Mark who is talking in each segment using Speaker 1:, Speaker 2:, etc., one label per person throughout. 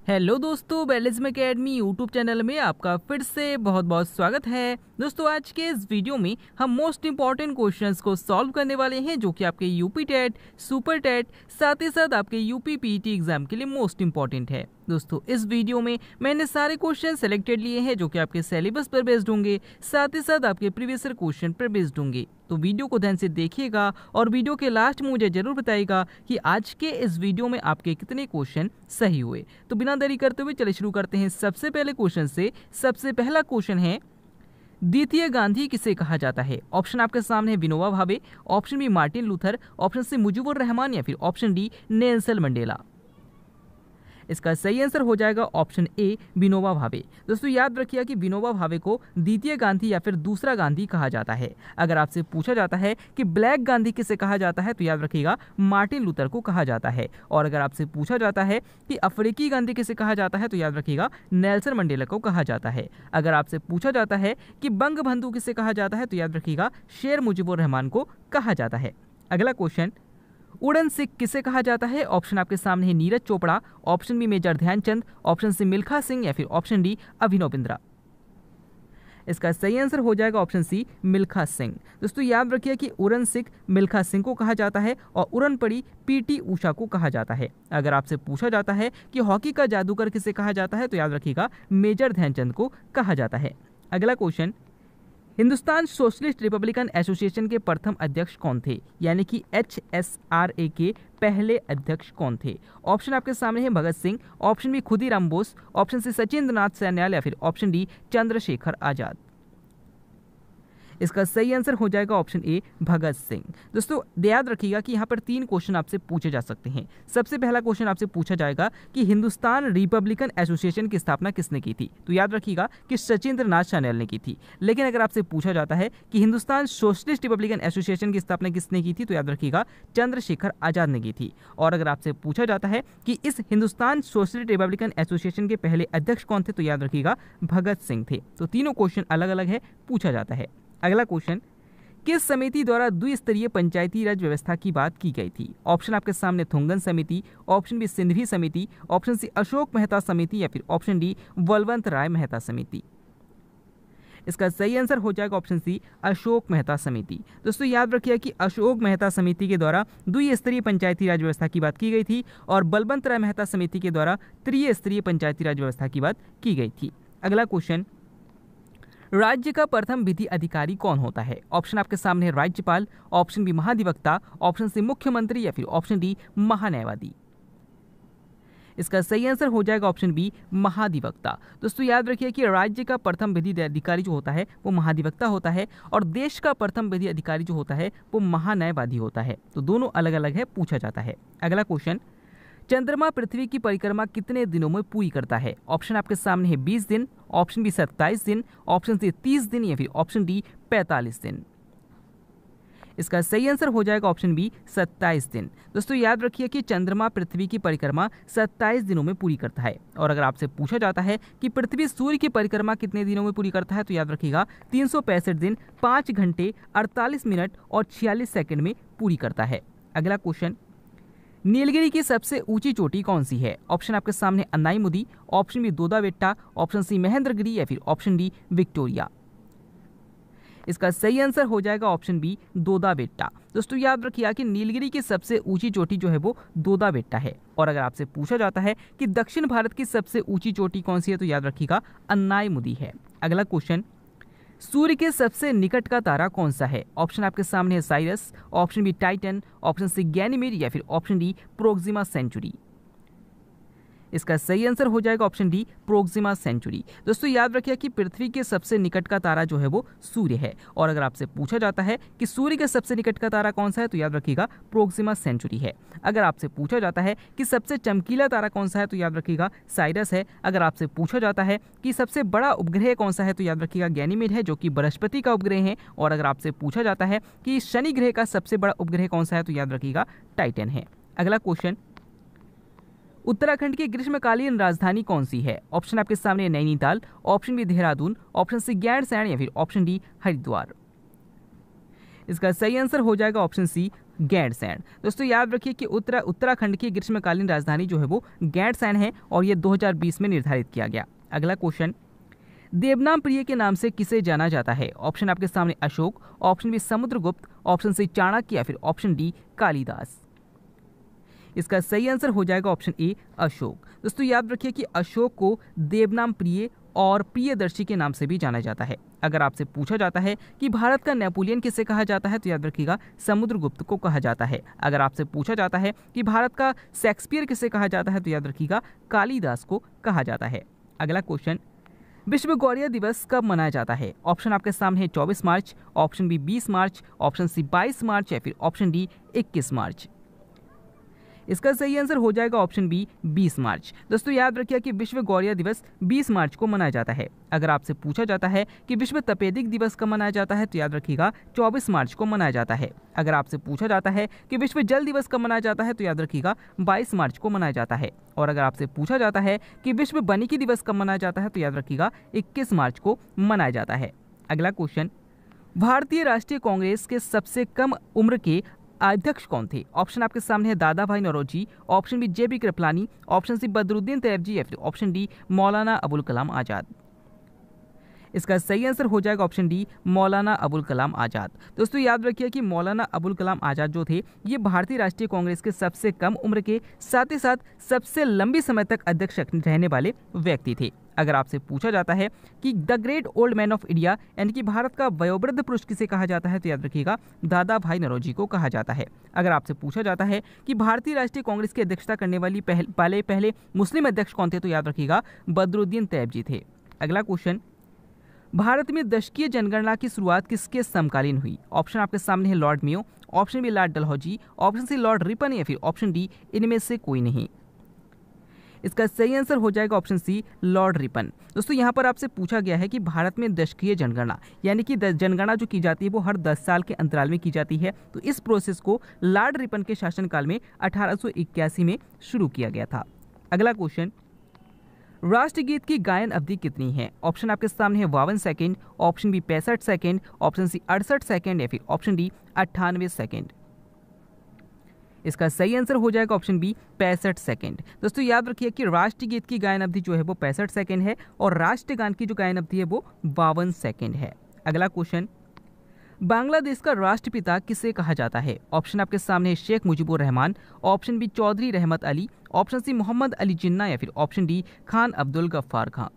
Speaker 1: Hello दोस्तों, बैलिज्म academy YouTube channel में आपका फिर से बहुत बहुत स्वागत है। दोस्तों, आज के इस वीडियो में हम मोस्ट इंपॉर्टेंट क्वेश्चंस को सॉल्व करने वाले हैं जो कि आपके यूपी टेट, सुपर टेट, साथ ही साथ आपके यूपी पीटी एग्जाम के लिए मोस्ट इंपॉर्टेंट है। दोस्तों, इस वीडियो में मैंने सारे क्वेश्चन सेलेक्टेड लिए हैं जो कि आपके सिलेबस पर बेस्ड होंगे, साथ ही साथ आपके प्रीवियस ईयर क्वेश्चन पर बेस्ड होंगे। तो वीडियो को ध्यान से देखिएगा और वीडियो के लास्ट में मुझे जरूर बताइएगा कि आज के इस वीडियो में आपके कितने क्वेश्चन सही हुए। तो बिना देरी करते हुए चलिए शुरू करते हैं सबसे पहले क्वेश्चन से। सबसे पहला क्वेश्चन है, द्वितीय गांधी किसे कहा जाता है? ऑप्शन आपके सामने है Vinoba Bhave, option B Martin Luther, option C Mujibur Rahman या फिर ऑप्शन डी नेल्सन मंडेला। इसका सही आंसर हो जाएगा ऑप्शन ए विनोबा भावे। दोस्तों, याद रखिए कि विनोबा भावे को द्वितीय गांधी या फिर दूसरा गांधी कहा जाता है। अगर आपसे पूछा जाता है कि ब्लैक गांधी किसे कहा जाता है तो याद रखिएगा मार्टिन लूथर को कहा जाता है। और अगर आपसे पूछा जाता है कि अफ्रीकी गांधी किसे कहा जाता है तो याद रखिएगा नेल्सन मंडेला को कहा जाता है। अगर आपसे पूछा जाता है कि बंग बंधु किसे कहा जाता है तो याद रखिएगा शेर मुजीबुर रहमान को कहा जाता है। अगला क्वेश्चन, उड़न सिख किसे कहा जाता है? ऑप्शन आपके सामने है Neeraj Chopra, option B major Dhyan Chand, option C Milkha Singh या फिर ऑप्शन डी अभिनव बिंद्रा। इसका सही आंसर हो जाएगा ऑप्शन सी मिल्खा सिंह। दोस्तों, याद रखिए कि उड़न सिख मिल्खा सिंह को कहा जाता है और उड़न पड़ी पीटी ऊषा को कहा जाता है। अगर आपसे पूछा जाता है कि हॉकी का जादूगर किसे कहा जाता है तो याद रखिएगा मेजर ध्यानचंद को कहा जाता है। अगला question, Hindustan socialist Republican association के प्रथम अध्यक्ष कौन थे? यानी कि HSRA के पहले अध्यक्ष कौन थे? ऑप्शन आपके सामने है Bhagat Singh, option B Khudiram Bose, option C Sachindra Nath Sanyal या फिर ऑप्शन डी चंद्रशेखर आजाद। इसका सही आंसर हो जाएगा ऑप्शन ए भगत सिंह। दोस्तों, याद रखिएगा कि यहाँ पर 3 क्वेश्चन आपसे पूछे जा सकते हैं। सबसे पहला क्वेश्चन आपसे पूछा जाएगा कि हिंदुस्तान रिपब्लिकन एसोसिएशन की स्थापना किसने की थी? तो याद रखिएगा कि सचिंद्र नाथ सैन्याल ने की थी। लेकिन अगर आपसे पूछा जाता है कि हिंदुस्तान सोशलिस्ट रिपब्लिकन एसोसिएशन की स्थापना किसने की थी तो याद रखिएगा चंद्रशेखर आजाद ने की थी। और अगर आपसे पूछा जाता है कि इस हिंदुस्तान सोशलिस्ट रिपब्लिकन एसोसिएशन के पहले अध्यक्ष कौन थे तो याद रखिएगा भगत सिंह थे। तो तीनों क्वेश्चन अलग अलग है, पूछा जाता है। अगला क्वेश्चन, किस समिति द्वारा द्विस्तरीय पंचायती राज व्यवस्था की बात की गई थी? ऑप्शन आपके सामने थुंगन समिति, ऑप्शन बी सिंधवी समिति, ऑप्शन सी अशोक मेहता समिति या फिर ऑप्शन डी बलवंत राय मेहता समिति। इसका सही आंसर हो जाएगा ऑप्शन सी अशोक मेहता समिति। दोस्तों, याद रखिए कि अशोक मेहता समिति के द्वारा द्विस्तरीय पंचायती राज व्यवस्था की बात की गई थी और बलवंत राय मेहता समिति के द्वारा त्रिस्तरीय पंचायती राज व्यवस्था की बात की गई थी। अगला क्वेश्चन, राज्य का प्रथम विधि अधिकारी कौन होता है? ऑप्शन आपके सामने है राज्यपाल, ऑप्शन बी महाधिवक्ता, ऑप्शन सी मुख्यमंत्री या फिर ऑप्शन डी महान्यायवादी। इसका सही आंसर हो जाएगा ऑप्शन बी महाधिवक्ता। दोस्तों, याद रखिए कि राज्य का प्रथम विधि अधिकारी जो होता है वो महाधिवक्ता होता है और देश का प्रथम विधि अधिकारी जो होता है वो महान्यायवादी होता है। तो दोनों अलग अलग है, पूछा जाता है। अगला क्वेश्चन, चंद्रमा पृथ्वी की परिक्रमा कितने दिनों में पूरी करता है? ऑप्शन आपके सामने है 20 दिन, ऑप्शन बी 27 दिन, ऑप्शन सी 30 दिन या फिर ऑप्शन डी 45 दिन। इसका सही आंसर हो जाएगा ऑप्शन बी 27 दिन। दोस्तों, याद रखिए कि चंद्रमा पृथ्वी की परिक्रमा 27 दिनों में पूरी करता है। और अगर आपसे पूछा जाता है कि पृथ्वी सूर्य की परिक्रमा कितने दिनों में पूरी करता है तो याद रखिएगा 365 दिन 5 घंटे 48 मिनट और 46 सेकंड में पूरी करता है। अगला क्वेश्चन, नीलगिरी की सबसे ऊंची चोटी कौन सी है? ऑप्शन आपके सामने Anaimudi, option B Doddabetta, option C Mahendragiri या फिर ऑप्शन डी विक्टोरिया। इसका सही आंसर हो जाएगा ऑप्शन बी दोदाबेट्टा। दोस्तों, याद रखिए कि नीलगिरी की सबसे ऊंची चोटी जो है वो दोदाबेट्टा है। और अगर आपसे पूछा जाता है कि दक्षिण भारत की सबसे ऊंची चोटी कौन सी है तो याद रखिएगा अन्नाईमुदी है। अगला क्वेश्चन, सूर्य के सबसे निकट का तारा कौन सा है? ऑप्शन आपके सामने है Cyrus, option B Titan, option C Ganymede या फिर ऑप्शन डी प्रोक्सिमा सेंचुरी। इसका सही आंसर हो जाएगा ऑप्शन डी प्रोक्सिमा सेंचुरी। दोस्तों, याद रखिए कि पृथ्वी के सबसे निकट का तारा जो है वो सूर्य है। और अगर आपसे पूछा जाता है कि सूर्य के सबसे निकट का तारा कौन सा है तो याद रखिएगा प्रोक्सिमा सेंचुरी है। अगर आपसे पूछा जाता है कि सबसे चमकीला तारा कौन सा है तो याद रखिएगा साइरस है। अगर आपसे पूछा जाता है कि सबसे बड़ा उपग्रह कौन सा है तो याद रखिएगा गैनीमेड है, जो कि बृहस्पति का उपग्रह है। और अगर आपसे पूछा जाता है कि शनि ग्रह का सबसे बड़ा उपग्रह कौन सा है तो याद रखिएगा टाइटन है। अगला क्वेश्चन, उत्तराखंड की ग्रीष्मकालीन राजधानी कौन सी है? ऑप्शन आपके सामने Nainital, option B Dehradun, option C Gairsain या फिर ऑप्शन डी हरिद्वार। इसका सही आंसर हो जाएगा ऑप्शन सी गैरसैंण। दोस्तों याद रखिए कि उत्तराखंड की ग्रीष्मकालीन राजधानी जो है वो गैरसैंण है और ये 2020 में निर्धारित किया गया। अगला क्वेश्चन, देवनाम प्रिय के नाम से किसे जाना जाता है? ऑप्शन आपके सामने Ashok, option B Samudragupta, option C Chanakya या फिर ऑप्शन डी कालिदास। इसका सही आंसर हो जाएगा ऑप्शन ए अशोक। दोस्तों याद रखिए कि अशोक को देवनाम प्रिय और प्रियदर्शी के नाम से भी जाना जाता है। अगर आपसे पूछा जाता है कि भारत का नेपोलियन किसे कहा जाता है तो याद रखिएगा समुद्रगुप्त को कहा जाता है। अगर आपसे पूछा जाता है कि भारत का शेक्सपियर किसे कहा जाता है तो याद रखिएगा कालिदास को कहा जाता है। अगला क्वेश्चन, विश्व गौरैया दिवस कब मनाया जाता है? ऑप्शन आपके सामने है 24 मार्च, ऑप्शन बी 20 मार्च, ऑप्शन सी 22 मार्च या फिर ऑप्शन डी 21 मार्च। इसका सही आंसर हो जाएगा ऑप्शन बी 20 मार्च। दोस्तों याद रखिए कि विश्व गौरैया दिवस 20 मार्च को मनाया जाता है। अगर आपसे पूछा जाता है कि विश्व तपेदिक दिवस कब मनाया जाता है तो याद रखिएगा 24 मार्च को मनाया जाता है। अगर आपसे पूछा जाता है कि विश्व जल दिवस कब मनाया जाता है तो याद रखिएगा 22 मार्च को मनाया जाता है। और अगर आपसे पूछा जाता है कि विश्व वानिकी दिवस कब मनाया जाता है तो याद रखिएगा 21 मार्च को मनाया जाता है। अगला क्वेश्चन, भारतीय राष्ट्रीय कांग्रेस के सबसे कम उम्र के अध्यक्ष कौन थे? ऑप्शन आपके सामने है Dadabhai Naoroji, option B JP Kripalani, option C Badruddin Tyabji या फिर ऑप्शन डी मौलाना अबुल कलाम आजाद। इसका सही आंसर हो जाएगा ऑप्शन डी मौलाना अबुल कलाम आजाद। दोस्तों याद रखिए कि मौलाना अबुल कलाम आजाद जो थे ये भारतीय राष्ट्रीय कांग्रेस के सबसे कम उम्र के साथ ही साथ सबसे लंबी समय तक अध्यक्ष रहने वाले व्यक्ति थे। अगर आपसे पूछा जाता है कि the great old man of India यानी कि भारत का वयोवृद्ध पुरुष किसे कहा जाता है तो याद रखिएगा दादा भाई नौरोजी को कहा जाता है। अगर आपसे पूछा जाता है कि भारतीय राष्ट्रीय कांग्रेस की अध्यक्षता करने वाली पहले मुस्लिम अध्यक्ष कौन थे तो याद रखिएगा बदरुद्दीन तैयबजी थे। अगला क्वेश्चन, भारत में दशकीय जनगणना की शुरुआत किसके समकालीन हुई? ऑप्शन आपके सामने है Lord Mayo, option B Lord Dalhousie, option C Lord Ripon या फिर ऑप्शन डी इनमें से कोई नहीं। इसका सही आंसर हो जाएगा ऑप्शन सी लॉर्ड रिपन। दोस्तों यहाँ पर आपसे पूछा गया है कि भारत में दशकीय जनगणना यानी कि जनगणना जो की जाती है वो हर 10 साल के अंतराल में की जाती है। तो इस प्रोसेस को लॉर्ड रिपन के शासनकाल में 1881 में शुरू किया गया था। अगला क्वेश्चन, राष्ट्रगीत की गायन अवधि कितनी है? ऑप्शन आपके सामने है 52 second, option B 65 second, option C 68 second या फिर ऑप्शन डी 98 सेकेंड। इसका सही आंसर हो जाएगा ऑप्शन बी 65 सेकेंड। दोस्तों याद रखिए कि राष्ट्रगीत की गायन अवधि जो है वो 65 सेकेंड है और राष्ट्रगान की जो गायन अवधि है वो 52 सेकेंड है। अगला क्वेश्चन, बांग्लादेश का राष्ट्रपिता किसे कहा जाता है? ऑप्शन आपके सामने है शेख मुजीबुर रहमान, ऑप्शन बी चौधरी रहमत अली, ऑप्शन सी मोहम्मद अली जिन्ना या फिर ऑप्शन डी खान अब्दुल गफ्फार खां।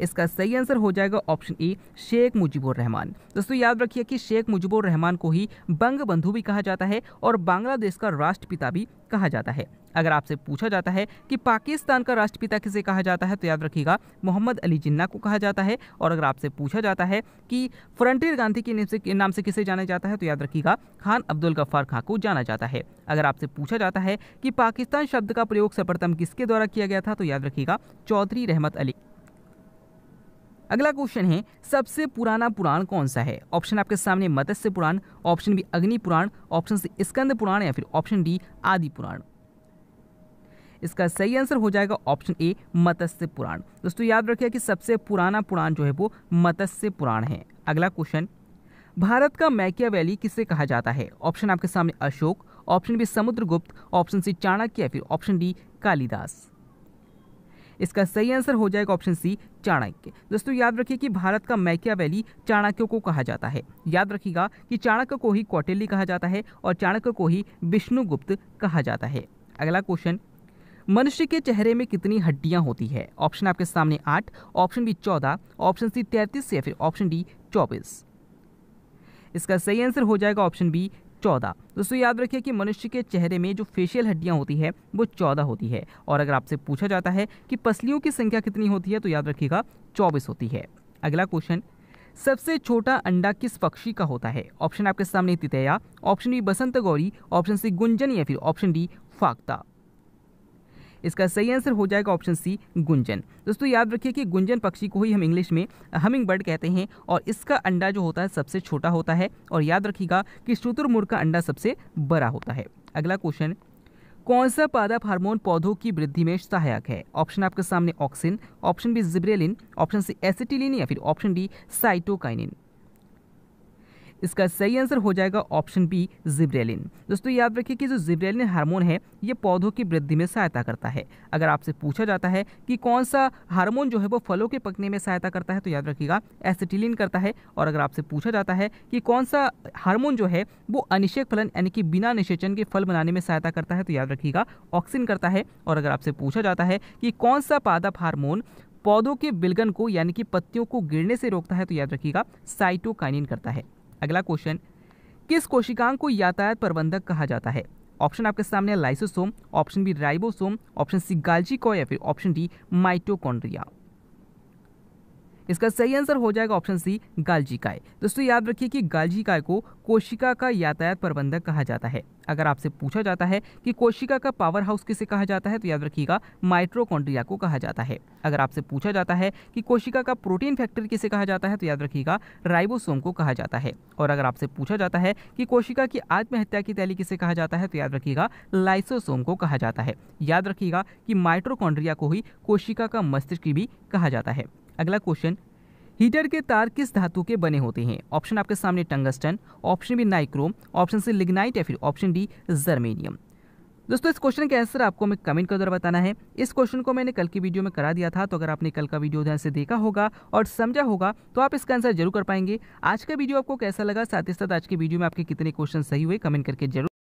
Speaker 1: इसका सही आंसर हो जाएगा ऑप्शन ए शेख मुजीबुर रहमान। दोस्तों याद रखिए कि शेख मुजीबुर रहमान को ही बंगबंधु भी कहा जाता है और बांग्लादेश का राष्ट्रपिता भी कहा जाता है। अगर आपसे पूछा जाता है कि पाकिस्तान का राष्ट्रपिता किसे कहा जाता है तो याद रखिएगा मोहम्मद अली जिन्ना को कहा जाता है। और अगर आपसे पूछा जाता है कि फ्रंटियर गांधी के नाम से किसे जाना जाता है तो याद रखिएगा खान अब्दुल गफ्फार खां को जाना जाता है। अगर आपसे पूछा जाता है कि पाकिस्तान शब्द का प्रयोग सर्वप्रथम किसके द्वारा किया गया था तो याद रखिएगा चौधरी रहमत अली। अगला क्वेश्चन है सबसे पुराना पुराण कौन सा है? ऑप्शन आपके सामने मत्स्य पुराण, ऑप्शन बी अग्नि पुराण, ऑप्शन सी स्कंद पुराण या फिर ऑप्शन डी आदि पुराण। इसका सही आंसर हो जाएगा ऑप्शन ए मत्स्य पुराण। दोस्तों याद रखिए कि सबसे पुराना पुराण जो है वो मत्स्य पुराण है। अगला क्वेश्चन, भारत का मैकियावेली किसे कहा जाता है? ऑप्शन आपके सामने Ashok, option B Samudragupta, option C Chanakya या फिर ऑप्शन डी कालिदास। इसका सही आंसर हो जाएगा ऑप्शन सी चाणक्य। दोस्तों याद रखिए कि भारत का मैकियावेली चाणक्य को कहा जाता है। याद रखिएगा कि चाणक्य को ही कौटिल्य कहा जाता है और चाणक्य को ही विष्णुगुप्त कहा जाता है। अगला क्वेश्चन, मनुष्य के चेहरे में कितनी हड्डियां होती है? ऑप्शन आपके सामने 8, ऑप्शन बी 14, ऑप्शन सी 33 या फिर ऑप्शन डी 24। इसका सही आंसर हो जाएगा ऑप्शन बी 14। दोस्तों याद रखिए कि मनुष्य के चेहरे में जो फेशियल हड्डियां होती है वो 14 होती है। और अगर आपसे पूछा जाता है कि पसलियों की संख्या कितनी होती है तो याद रखिएगा 24 होती है। अगला क्वेश्चन, सबसे छोटा अंडा किस पक्षी का होता है? ऑप्शन आपके सामने तितैया, ऑप्शन बी बसंत गौरी, ऑप्शन सी गुंजन या फिर ऑप्शन डी फाख्ता। इसका सही आंसर हो जाएगा ऑप्शन सी गुंजन। दोस्तों याद रखिए कि गुंजन पक्षी को ही हम इंग्लिश में हमिंग बर्ड कहते हैं और इसका अंडा जो होता है सबसे छोटा होता है। और याद रखिएगा कि शुतुरमुर्ग का अंडा सबसे बड़ा होता है। अगला क्वेश्चन, कौन सा पादप हार्मोन पौधों की वृद्धि में सहायक है? ऑप्शन आपके सामने auxin, option B gibberellin, option C acetylene या फिर ऑप्शन डी साइटोकाइनिन। इसका सही आंसर हो जाएगा ऑप्शन बी जिब्रेलिन। दोस्तों याद रखिए कि जो जिब्रेलिन हार्मोन है ये पौधों की वृद्धि में सहायता करता है। अगर आपसे पूछा जाता है कि कौन सा हार्मोन जो है वो फलों के पकने में सहायता करता है तो याद रखिएगा एसिटिलीन करता है। और अगर आपसे पूछा जाता है कि कौन सा हार्मोन जो है वो अनिषेक फलन यानी कि बिना निषेचन के फल बनाने में सहायता करता है तो याद रखिएगा ऑक्सिन करता है। और अगर आपसे पूछा जाता है कि कौन सा पादप हार्मोन पौधों के विलगन को यानी कि पत्तियों को गिरने से रोकता है तो याद रखिएगा साइटोकाइनिन करता है। अगला क्वेश्चन, किस कोशिकांग को यातायात प्रबंधक कहा जाता है? ऑप्शन आपके सामने है lysosome, option B ribosome, option C Golgi कॉय या फिर ऑप्शन डी माइटोकॉन्ड्रिया। इसका सही आंसर हो जाएगा ऑप्शन सी गाल्जी काय। दोस्तों याद रखिए कि गाल्जी काय को कोशिका का यातायात प्रबंधक कहा जाता है। अगर आपसे पूछा जाता है कि कोशिका का पावर हाउस किसे कहा जाता है तो याद रखिएगा माइटोकॉन्ड्रिया को कहा जाता है। अगर आपसे पूछा जाता है कि कोशिका का प्रोटीन फैक्टर किसे कहा जाता है तो याद रखिएगा राइबोसोम को कहा जाता है। और अगर आपसे पूछा जाता है कि कोशिका की आत्महत्या की तैली किसे कहा जाता है तो याद रखिएगा लाइसोसोम को कहा जाता है। याद रखिएगा कि माइटोकॉन्ड्रिया को ही कोशिका का मस्तिष्क भी कहा जाता है। अगला क्वेश्चन, हीटर के तार किस धातु के बने होते हैं? ऑप्शन आपके सामने tungsten, option B nichrome, option C lignite या फिर ऑप्शन डी जर्मेनियम। दोस्तों इस क्वेश्चन के आंसर आपको हमें कमेंट के द्वारा बताना है। इस क्वेश्चन को मैंने कल की वीडियो में करा दिया था, तो अगर आपने कल का वीडियो ध्यान से देखा होगा और समझा होगा तो आप इसका आंसर जरूर कर पाएंगे। आज का वीडियो आपको कैसा लगा, साथ ही साथ आज के वीडियो में आपके कितने क्वेश्चन सही हुए, कमेंट करके जरूर